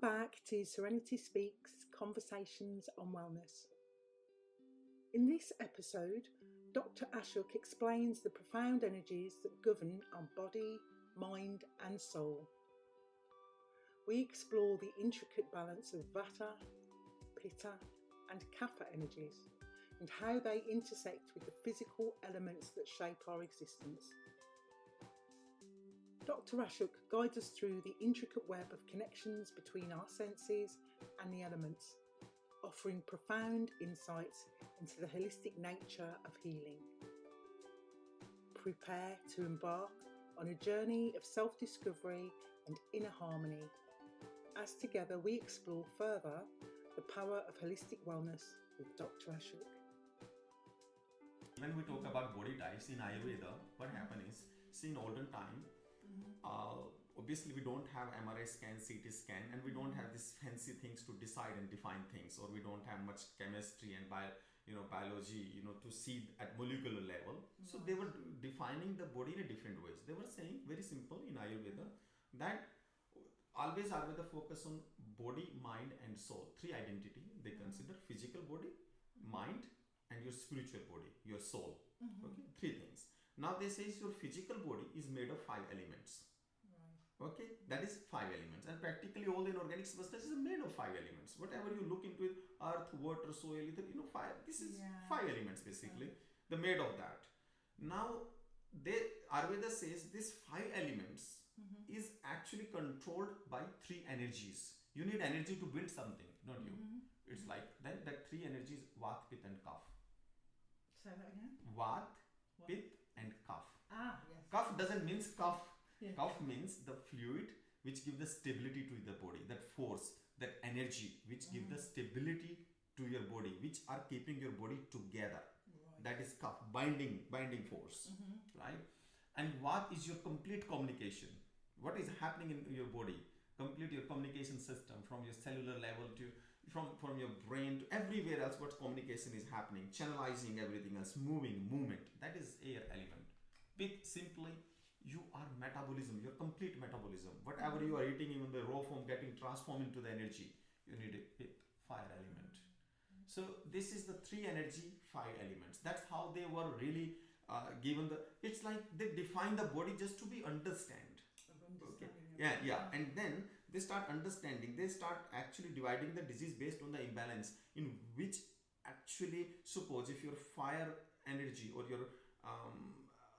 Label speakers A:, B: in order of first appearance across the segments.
A: back to Serenity Speaks Conversations on Wellness. In this episode, Dr. Ashok explains the profound energies that govern our body, mind and soul. We explore the intricate balance of Vata, Pitta and Kapha energies and how they intersect with the physical elements that shape our existence. Dr. Ashok guides us through the intricate web of connections between our senses and the elements, offering profound insights into the holistic nature of healing. Prepare to embark on a journey of self-discovery and inner harmony, as together we explore further the power of holistic wellness with Dr. Ashok.
B: When we talk about body types in Ayurveda, what happened is, see in olden time, obviously we don't have MRI scan, CT scan, and we don't have these fancy things to decide and define things, or we don't have much chemistry and biology, to see at molecular level. So they were defining the body in a different ways. They were saying very simple in Ayurveda that always Ayurveda focus on body, mind and soul. Three identity. They consider physical body, mind and your spiritual body, your soul. Okay, three things. Now they say your physical body is made of 5 elements. Right. Okay, that is 5 elements, and practically all the inorganic substance is made of 5 elements. Whatever you look into it, earth, water, soil, ether, 5. This is 5 elements basically. The made of that. Now Ayurveda says this 5 elements is actually controlled by 3 energies. You need energy to build something, don't you? It's like that 3 energies: Vat, Pitta and Kapha.
A: Say that again.
B: Vat, Pitta and Kapha.
A: Ah, yes.
B: Kapha doesn't mean cough.
A: Yeah.
B: Kapha means the fluid which gives the stability to the body, that force, that energy which gives the stability to your body, which are keeping your body together. Right. That is Kapha, binding force, right? And Vat is your complete communication. What is happening in your body? Complete your communication system from your cellular level to from your brain to everywhere else. What communication is happening, channelizing everything else, movement. That is air element. Pitta, simply you are metabolism, your complete metabolism. Whatever you are eating, even the raw form getting transformed into the energy. You need a Pitta, fire element. So this is the 3 energy, 5 elements. That's how they were really given it's like they define the body just to be understand. Okay. Yeah. And then they start understanding. They start actually dividing the disease based on the imbalance, in which actually, suppose if your fire energy or your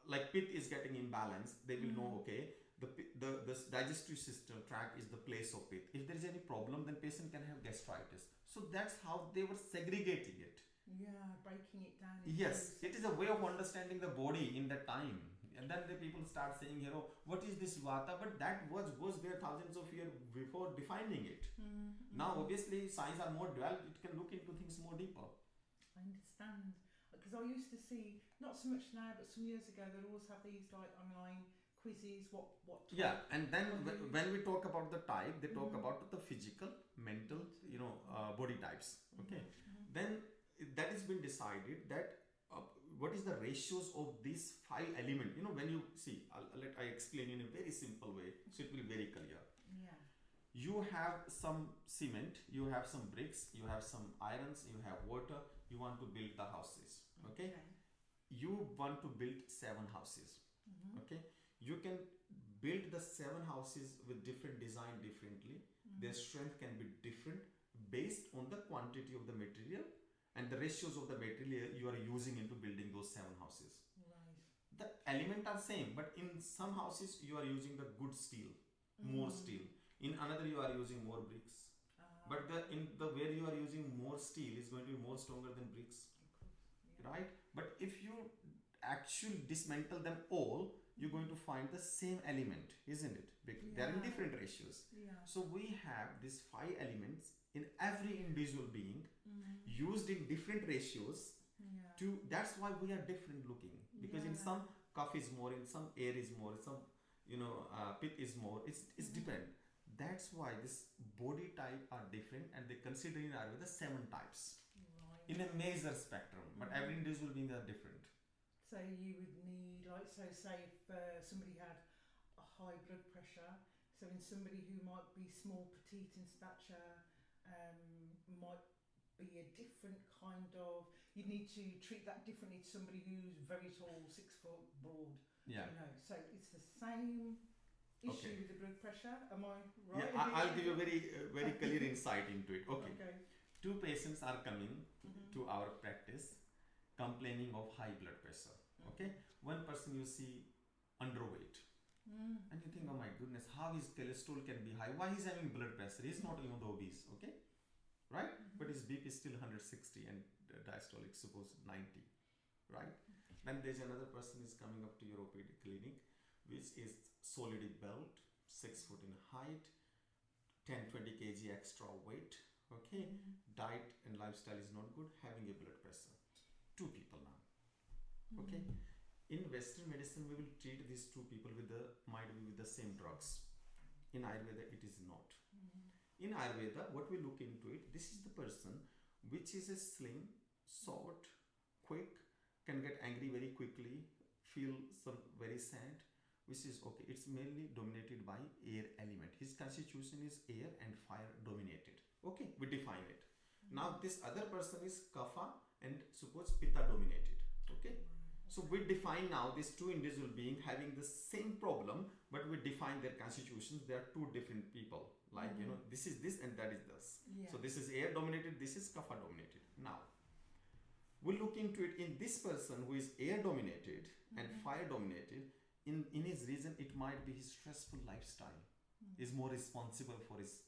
B: like Pitta is getting imbalanced, they will know, okay, the digestive system tract is the place of Pitta. If there is any problem, then patient can have gastritis. So that's how they were segregating it.
A: Yeah, breaking it down.
B: Yes, it is a way of understanding the body in that time. And then the people start saying, what is this Vata? But that was there thousands of years before defining it. Now, obviously, science are more developed. It can look into things more deeper.
A: I understand. Because I used to see, not so much now, but some years ago, they'd always have these like online quizzes, what type.
B: Yeah, and then when we talk about the type, they talk about the physical, mental, body types. Okay. Then that has been decided that what is the ratios of these 5 elements. When you see, I explain in a very simple way, so it will be very clear.
A: Yeah.
B: You have some cement, you have some bricks, you have some irons, you have water. You want to build the houses. Okay. You want to build 7 houses. Okay. You can build the 7 houses with different design differently. Their strength can be different based on the quantity of the material and the ratios of the material you are using into building those 7 houses.
A: Right.
B: The elements are same, but in some houses you are using the good steel, more steel. In another you are using more bricks. But where you are using more steel is going to be more stronger than bricks.
A: Of course. Yeah.
B: Right? But if you actually dismantle them all, you're going to find the same element, isn't it? Because they are in different ratios.
A: Yeah.
B: So we have these 5 elements in every individual being, used in different ratios.
A: Yeah.
B: That's why we are different looking. Because in some Kapha is more, in some air is more, some Pitta is more. It's depend. That's why this body type are different, and they consider in Ayurveda 7 types in a major spectrum. But every individual being are different.
A: So you would need, say if somebody had a high blood pressure, So in somebody who might be small, petite in stature, might be a different kind of, you need to treat that differently to somebody who's very tall, 6 foot, broad.
B: Yeah.
A: You know, so it's the same issue
B: Okay.
A: with the blood pressure. Am I right?
B: Yeah, I'll give you a very clear insight into it. Okay.
A: Okay.
B: Two patients are coming
A: Mhm.
B: to our practice complaining of high blood pressure. Okay. One person you see underweight. And you think, oh my goodness, how his cholesterol can be high? Why he's having blood pressure? He's not even obese, okay? Right? But his BP is still 160 and diastolic suppose 90, right? Then there's another person is coming up to your OPD clinic, which is solidly built, 6 foot in height, 10-20 kg extra weight, okay? Diet and lifestyle is not good, having a blood pressure. Two people now, okay? In Western medicine, we will treat these two people with the same drugs. In Ayurveda, it is not. In Ayurveda, what we look into it, this is the person which is a slim, short, quick, can get angry very quickly, feel some very sad, which is okay. It's mainly dominated by air element. His constitution is air and fire dominated. Okay, we define it. Now this other person is kapha and suppose pitta dominated. Okay. So we define now these two individual beings having the same problem, but we define their constitutions. They are two different people. Like, you know, this is this and that is this.
A: Yeah.
B: So this is air dominated, this is kapha dominated. Now, we look into it in this person who is air dominated and fire dominated. In his reason, it might be his stressful lifestyle is more responsible for his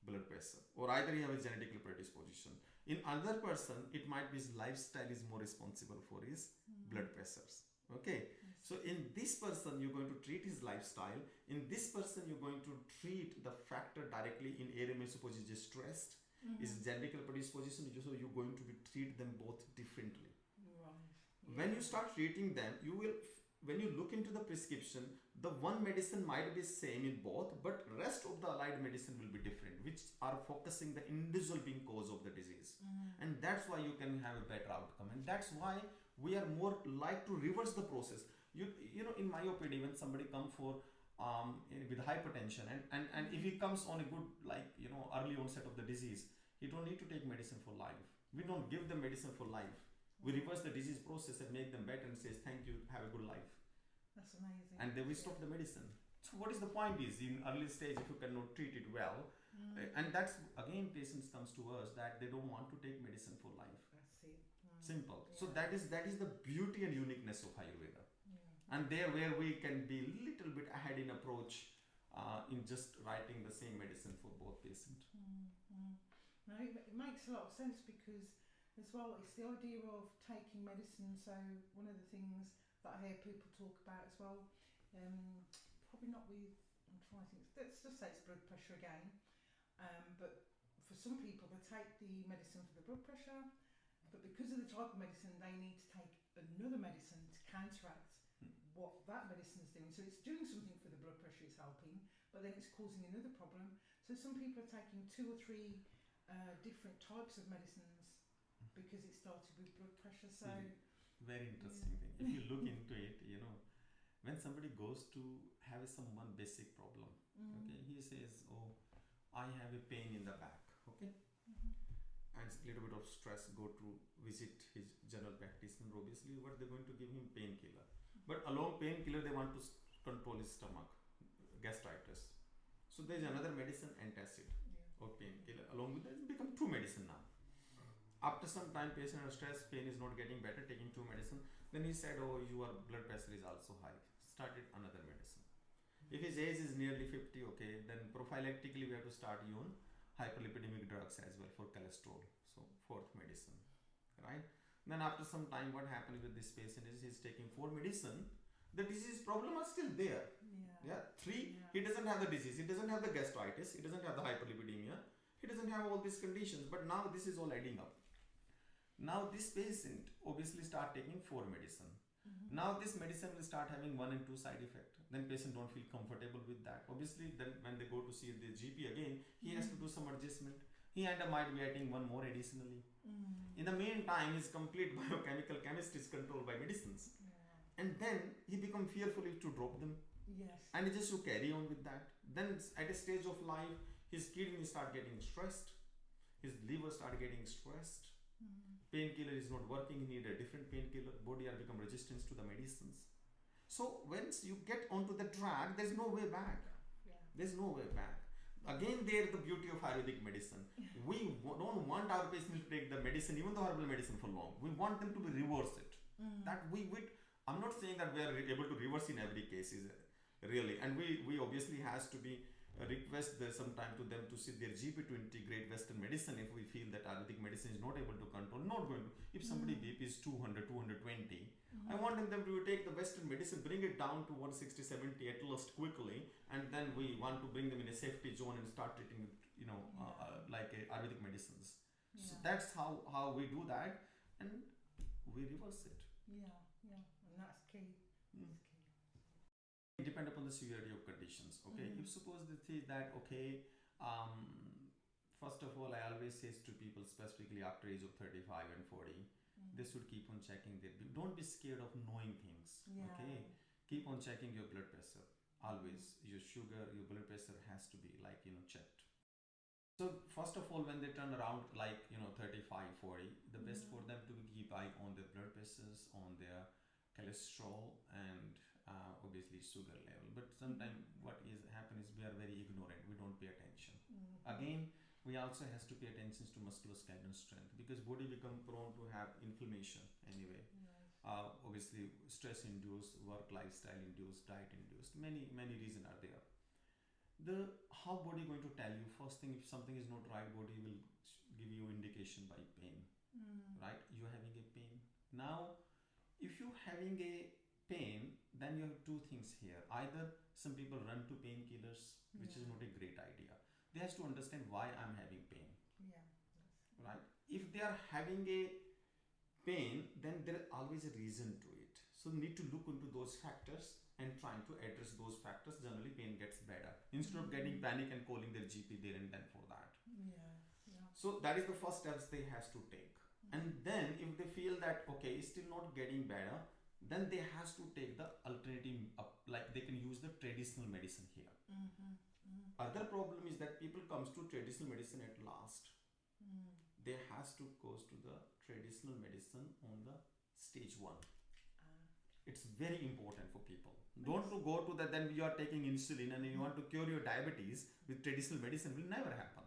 B: blood pressure, or either he have a genetical predisposition. In another person, it might be his lifestyle is more responsible for his blood pressures. Okay, so in this person you're going to treat his lifestyle. In this person you're going to treat the factor directly. In area, suppose he's stressed, is genetical predisposition, so you're going to treat them both differently.
A: Right.
B: When you start treating them, you will, when you look into the prescription, the one medicine might be same in both, but rest of the allied medicine will be different, which are focusing the individual being cause of the disease. And that's why you can have a better outcome. And that's why we are more like to reverse the process. You know, in my opinion, when somebody come for with hypertension and if he comes on a good, like, you know, early onset of the disease, he don't need to take medicine for life. We don't give them medicine for life. We reverse the disease process and make them better and says, thank you, have a good life.
A: That's amazing.
B: And then we stop the medicine. So what is the point is, in early stage, if you cannot treat it well, and that's, again, patients comes to us that they don't want to take medicine for life.
A: That's it.
B: Simple.
A: Yeah.
B: So that is the beauty and uniqueness of Ayurveda.
A: Yeah.
B: And there where we can be little bit ahead in approach in just writing the same medicine for both patients.
A: No, it makes a lot of sense, because as well, it's the idea of taking medicine. So one of the things that I hear people talk about as well, probably not with, I'm trying to think, let's just say it's blood pressure again, but for some people they take the medicine for the blood pressure, but because of the type of medicine they need to take another medicine to counteract what that medicine is doing. So it's doing something for the blood pressure, it's helping, but then it's causing another problem. So some people are taking 2 or 3 different types of medicines because it started with blood pressure. So
B: very interesting thing. If you look into it, you know, when somebody goes to have one basic problem, okay, he says, oh, I have a pain in the back, okay, and a little bit of stress, go to visit his general practitioner. Obviously what they're going to give him painkiller, but along painkiller they want to control his stomach, gastritis. So there's another medicine, antacid or painkiller. Along with that, it's become 2 medicine now. After some time, patient has stress, pain is not getting better, taking 2 medicine. Then he said, oh, your blood pressure is also high. Started another medicine. If his age is nearly 50, okay, then prophylactically we have to start you on hyperlipidemic drugs as well for cholesterol. So 4th medicine, right? Then after some time, what happens with this patient is he's taking 4 medicine. The disease problem are still there. Yeah. 3, he doesn't have the disease. He doesn't have the gastritis. He doesn't have the hyperlipidemia. He doesn't have all these conditions. But now this is all adding up. Now this patient obviously start taking 4 medicine. Now this medicine will start having 1 and 2 side effect. Then patient don't feel comfortable with that. Obviously then when they go to see the GP again, he has to do some adjustment. He might be adding 1 more additionally. In the meantime, his complete biochemical chemistry is controlled by medicines. And then he become fearful to drop them.
A: Yes.
B: And he just to carry on with that. Then at a stage of life, his kidneys start getting stressed, his liver start getting stressed, painkiller is not working, he need a different painkiller, body are become resistant to the medicines. So once you get onto the track, there's no way back.
A: Yeah.
B: There's no way back. Again, there the beauty of Ayurvedic medicine. We don't want our patients to take the medicine, even the herbal medicine, for long. We want them to reverse it. That we would. I'm not saying that we are able to reverse in every case, is really, and we obviously has to be request there some time to them to see their GP to integrate Western medicine if we feel that Ayurvedic medicine is not able to control, not going to. If somebody BP is 200, 220, I want them to take the Western medicine, bring it down to 160, 70 at least quickly, and then we want to bring them in a safety zone and start treating, like Ayurvedic medicines.
A: Yeah.
B: So that's how we do that, and we reverse it.
A: Yeah, and that's key. That's key.
B: Depend upon the severity of conditions. Okay, if suppose they say that first of all, I always say to people, specifically after age of 35 and 40, they should keep on checking their. Don't be scared of knowing things.
A: Yeah.
B: Okay, keep on checking your blood pressure. Always your sugar, your blood pressure has to be checked. So first of all, when they turn around 35, 40, the best for them to keep eye on their blood pressures, on their cholesterol, and obviously sugar level. But sometimes what is happen is we are very ignorant, we don't pay attention. Again, we also has to pay attention to musculoskeletal strength, because body become prone to have inflammation anyway. Obviously stress induced, work lifestyle induced, diet induced, many reasons are there. The how body going to tell you? First thing, if something is not right, body will give you indication by pain. Right, you're having a pain. Now if you're having a pain, then you have two things here. Either some people run to painkillers, which is not a great idea. They has to understand why I'm having pain. Right, if they are having a pain, then there is always a reason to it. So need to look into those factors and trying to address those factors. Generally pain gets better instead of getting panic and calling their GP there and then for that. So that is the first steps they has to take. And then if they feel that okay, it's still not getting better, then they has to take the alternative like they can use the traditional medicine here. Other problem is that people comes to traditional medicine at last. They has to goes to the traditional medicine on the stage 1. It's very important for people. Don't to go to that, then you are taking insulin and you want to cure your diabetes with traditional medicine, will never happen.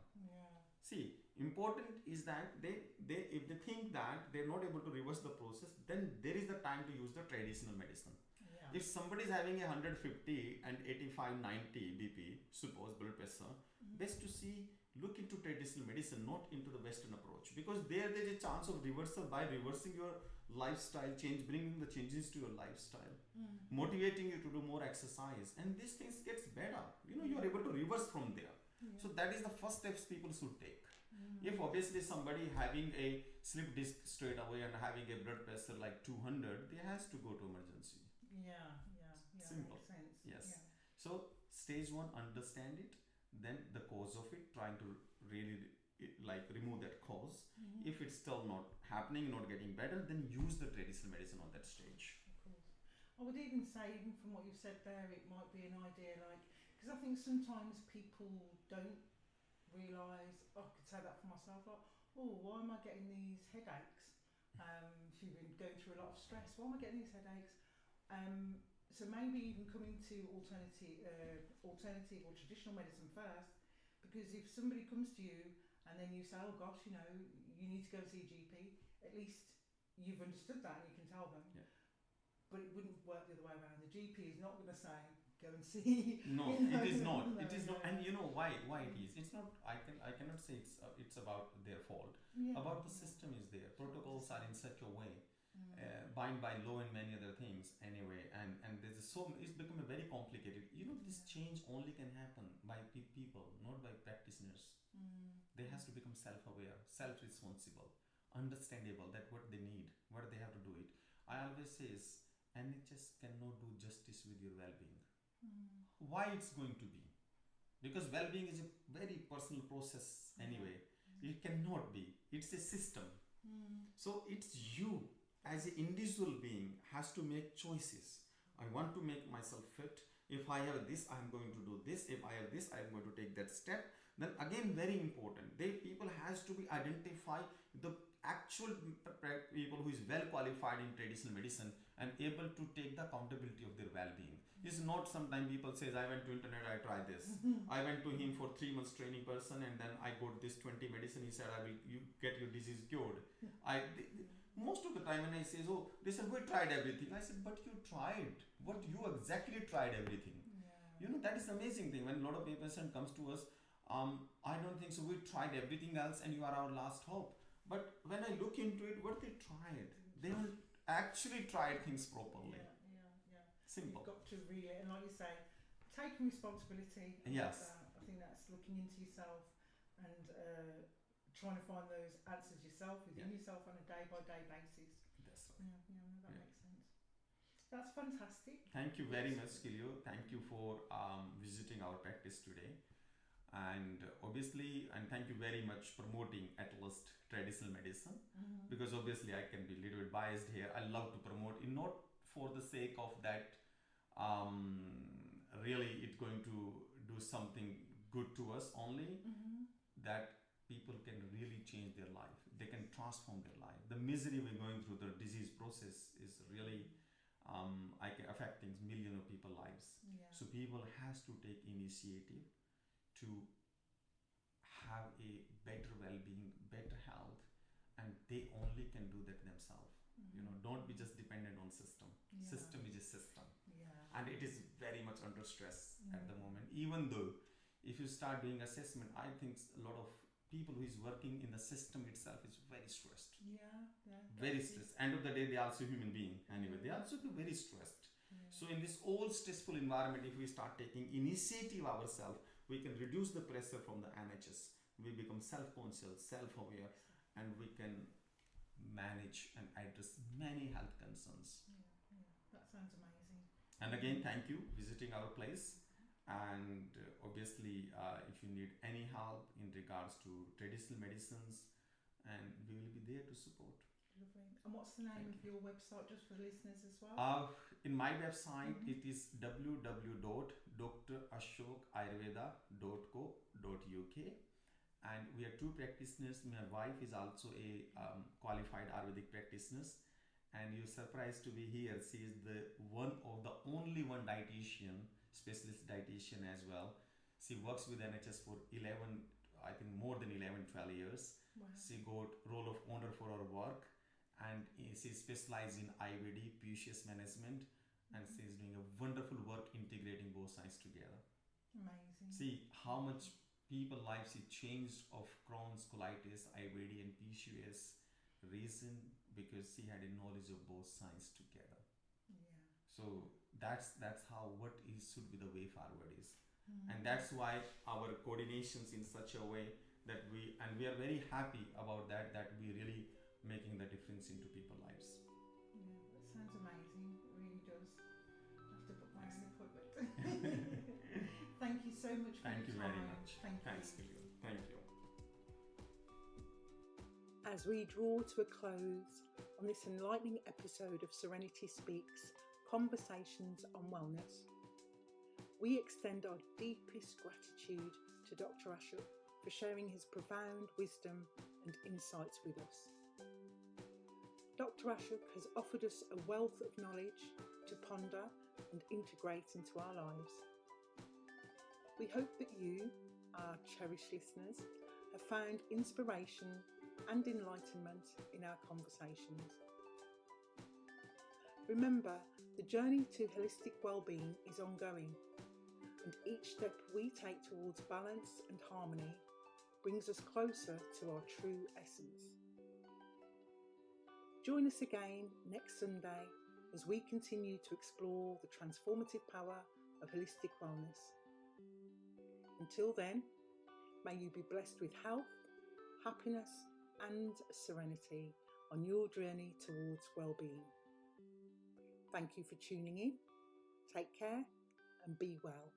B: See, important is that they if they think that they're not able to reverse the process, then there is the time to use the traditional medicine. If somebody is having 150 and 85, 90 BP, suppose blood pressure, best to look into traditional medicine, not into the Western approach, because there is a chance of reversal by reversing your lifestyle change, bringing the changes to your lifestyle, motivating you to do more exercise, and these things gets better. You are able to reverse from there. So that is the first steps people should take. If obviously somebody having a slip disc straight away and having a blood pressure like 200, they has to go to emergency. Simple.
A: Makes sense.
B: Yes. So stage 1, understand it, then the cause of it, trying to really remove that cause. If it's still not happening, not getting better, then use the traditional medicine on that stage.
A: Of course. I would even say, even from what you've said there, it might be an idea because I think sometimes people don't realise, I could say that for myself, why am I getting these headaches? If you've been going through a lot of stress, why am I getting these headaches? So maybe even coming to alternative or traditional medicine first, because if somebody comes to you and then you say, oh gosh, you need to go and see a GP, at least you've understood that and you can tell them. But it wouldn't work the other way around. The GP is not going to say, go and see.
B: No, it is not. It is not. And you know why it is. It's not. I cannot say it's about their fault. About the system is there. Protocols are in such a way, bind by law and many other things anyway. And there's it's become very complicated. This change only can happen by people, not by practitioners. They has to become self-aware, self-responsible, understandable that what they need, what they have to do it. I always say is NHS cannot do justice with your well-being. Why it's going to be? Because well-being is a very personal process anyway. It cannot be. It's a system. So it's you as an individual being has to make choices. I want to make myself fit. If I have this, I'm going to do this. If I have this, I'm going to take that step. Then again, very important, people has to be identify the actual people who is well qualified in traditional medicine and able to take the accountability of their well-being. It's not sometimes people says, I went to internet, I tried this. I went to him for 3 months training person, and then I got this 20 medicine. He said, you get your disease cured. Most of the time when I say, oh, they said, we tried everything. I said, but you tried. What you exactly tried everything. Yeah. That is the amazing thing. When a lot of patient comes to us, I don't think so. We tried everything else and you are our last hope. But when I look into it, what they tried, they don't actually tried things properly.
A: Yeah.
B: Simple.
A: You've got to really, and like you say, taking responsibility.
B: Yes.
A: I think that's looking into yourself and trying to find those answers yourself within yourself on a day-by-day basis.
B: That's right.
A: That makes sense. That's fantastic.
B: Thank you very much, Kilio. Thank you for visiting our practice today. And obviously, and thank you very much promoting at least traditional medicine, because obviously I can be a little bit biased here. I love to promote it, not for the sake of that really it's going to do something good to us only, that people can really change their life. They can transform their life. The misery we're going through, the disease process is really affecting millions of people's lives.
A: Yeah.
B: So people has to take initiative to have a better well-being, better health, and they only can do that themselves. Don't be just dependent on system. System is a system, and it is very much under stress at the moment. Even though if you start doing assessment, I think a lot of people who is working in the system itself is very stressed. Very stressed. End of the day, they are also human being anyway. They also feel very stressed. So in this all stressful environment, if we start taking initiative ourselves, we can reduce the pressure from the NHS. We become self-conscious, self-aware, and we can manage and address many health concerns.
A: That sounds amazing.
B: And again, thank you visiting our place. And obviously, if you need any help in regards to traditional medicines, and we will be there to support.
A: Lovely. And what's the name of your website, just for the listeners as well?
B: In my website, it is www.drashokayurveda.co.uk, and we are 2 practitioners. My wife is also a qualified Ayurvedic practitioner, and you're surprised to be here. She is the only one dietitian, specialist dietitian as well. She works with NHS for more than 11-12 years.
A: Wow.
B: She got role of honor for her work, and she specializes in IBD, PCOS management, and she's doing a wonderful work integrating both sides together.
A: Amazing.
B: See how much people's lives it changed of Crohn's, colitis, IBD, and PCOS. Reason because she had a knowledge of both sides together. So that's how should be the way forward is. And that's why our coordinations in such a way that we are very happy about that we really making the difference into people's lives.
A: That sounds amazing. It really does. I have to put my own appointment. Thank you so much for your time.
B: Thank you very much.
A: Thanks,
B: Kilio. Thank you.
A: As we draw to a close on this enlightening episode of Serenity Speaks, Conversations on Wellness, we extend our deepest gratitude to Dr. Ashok for sharing his profound wisdom and insights with us. Dr. Ashok has offered us a wealth of knowledge to ponder and integrate into our lives. We hope that you, our cherished listeners, have found inspiration and enlightenment in our conversations. Remember, the journey to holistic well-being is ongoing, and each step we take towards balance and harmony brings us closer to our true essence. Join us again next Sunday as we continue to explore the transformative power of holistic wellness. Until then, may you be blessed with health, happiness, and serenity on your journey towards well-being. Thank you for tuning in. Take care and be well.